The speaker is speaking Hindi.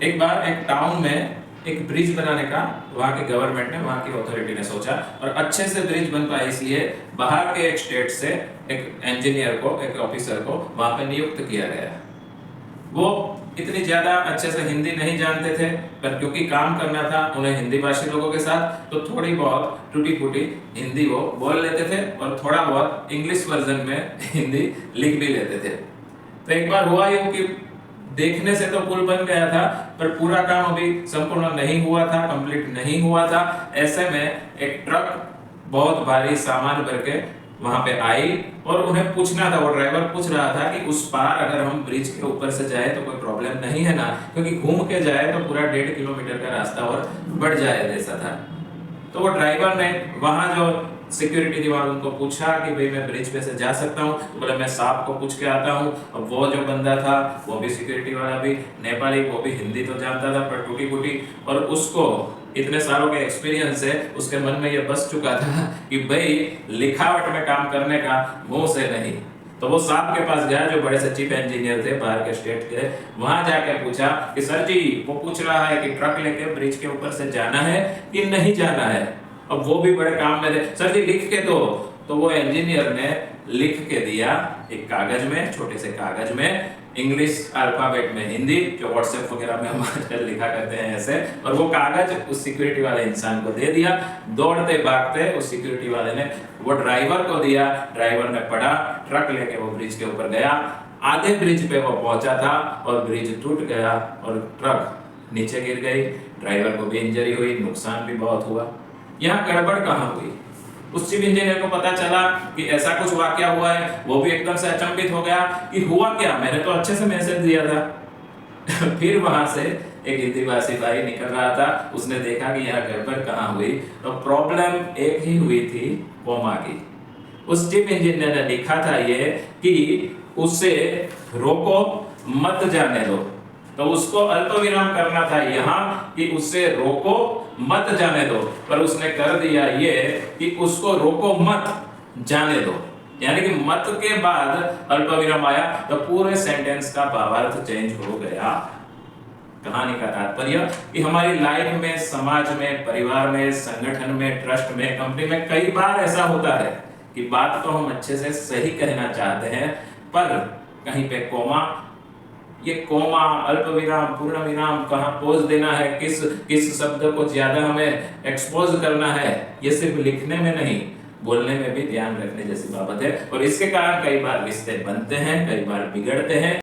एक बार एक टाउन में एक ब्रिज बनाने का वहाँ के गवर्नमेंट ने, वहाँ की अथॉरिटी ने सोचा, और अच्छे से ब्रिज बन पाए इसलिए बाहर के एक स्टेट से एक इंजीनियर को, एक ऑफिसर को वहाँ पे नियुक्त किया गया। वो इतनी ज्यादा अच्छे से हिंदी नहीं जानते थे, पर क्योंकि काम करना था उन्हें हिंदी भाषी लोगों के साथ, तो थोड़ी बहुत टूटी फूटी हिंदी वो बोल लेते थे और थोड़ा बहुत इंग्लिश वर्जन में हिंदी लिख भी लेते थे। तो एक बार हुआ यूं कि देखने से तो पुल बन गया था, पर पूरा काम अभी संपूर्ण नहीं हुआ था, कंप्लीट नहीं हुआ था। ऐसे में एक ट्रक बहुत भारी सामान भर के वहां पे आई और उन्हें पूछना था, वो ड्राइवर पूछ रहा था कि उस पार अगर हम ब्रिज के ऊपर से जाए तो कोई प्रॉब्लम नहीं है ना, क्योंकि घूम के जाए तो पूरा 1.5 किलोमीटर का रास्ता और बढ़ जाए ऐसा था। तो वो ड्राइवर ने वहां जो सिक्योरिटी थी वहां उनको पूछा कि भाई मैं ब्रिज पे से जा सकता हूँ, तो बोले मैं साहब को पूछ के आता हूँ। अब वो जो बंदा था वो भी सिक्योरिटी वाला भी नेपाली, वो भी हिंदी तो जानता था पर टूटी फूटी, और उसको इतने सालों के एक्सपीरियंस से उसके मन में ये बस चुका था कि भाई लिखावट में काम करने का, मुंह से नहीं। तो वो साहब के पास गया जो बड़े से चीफ इंजीनियर थे बाहर के स्टेट के, वहां जाके पूछा कि सर जी वो पूछ रहा है कि ट्रक लेके ब्रिज के ऊपर से जाना है कि नहीं जाना है। अब वो भी बड़े काम में थे, सर जी लिख के दो। तो वो इंजीनियर ने लिख के दिया एक कागज में, छोटे से कागज में, इंग्लिश अल्फाबेट में हिंदी, जो व्हाट्सएप वगैरह में हम आजकल लिखा करते हैं ऐसे, और वो कागज उस सिक्योरिटी वाले इंसान को दे दिया। दौड़ते भागते उस सिक्योरिटी वाले ने वो ड्राइवर को दिया, ड्राइवर ने पढ़ा, ट्रक लेके वो ब्रिज के ऊपर गया। आधे ब्रिज पे वो पहुंचा था और ब्रिज टूट गया और ट्रक नीचे गिर गई, ड्राइवर को भी इंजरी हुई, नुकसान भी बहुत हुआ। यहाँ गड़बड़ कहाँ हुई? उस चीफ इंजीनियर को पता चला कि ऐसा कुछ वाकया हुआ है, वो भी एकदम से अचंभित हो गया कि हुआ क्या, मैंने तो अच्छे से मैसेज दिया था। फिर वहां से एक हिंदी भाषी भाई निकल रहा था, उसने देखा कि यहाँ गड़बड़ कहाँ हुई, तो प्रॉब्लम एक ही हुई थी, कोमा की। उस चीफ इंजीनियर ने लिखा था ये कि उसे रोको मत जाने दो, तो उसको अल्प विराम करना था यहाँ कि उससे रोको मत जाने दो, पर उसने कर दिया ये कि उसको रोको मत जाने दो, यानी कि मत के बाद अल्प विराम आया, तो पूरे सेंटेंस का भावार्थ चेंज हो गया। कहानी का तात्पर्य कि हमारी लाइफ में, समाज में, परिवार में, संगठन में, ट्रस्ट में, कंपनी में कई बार ऐसा होता है कि बात तो हम अच्छे से सही कहना चाहते हैं, पर कहीं पे कोमा, ये कोमा, अल्प विराम, पूर्ण विराम, कहाँ पोज देना है, किस शब्द को ज्यादा हमें एक्सपोज करना है, ये सिर्फ लिखने में नहीं बोलने में भी ध्यान रखने जैसी बात है। और इसके कारण कई बार रिश्ते बनते हैं, कई बार बिगड़ते हैं।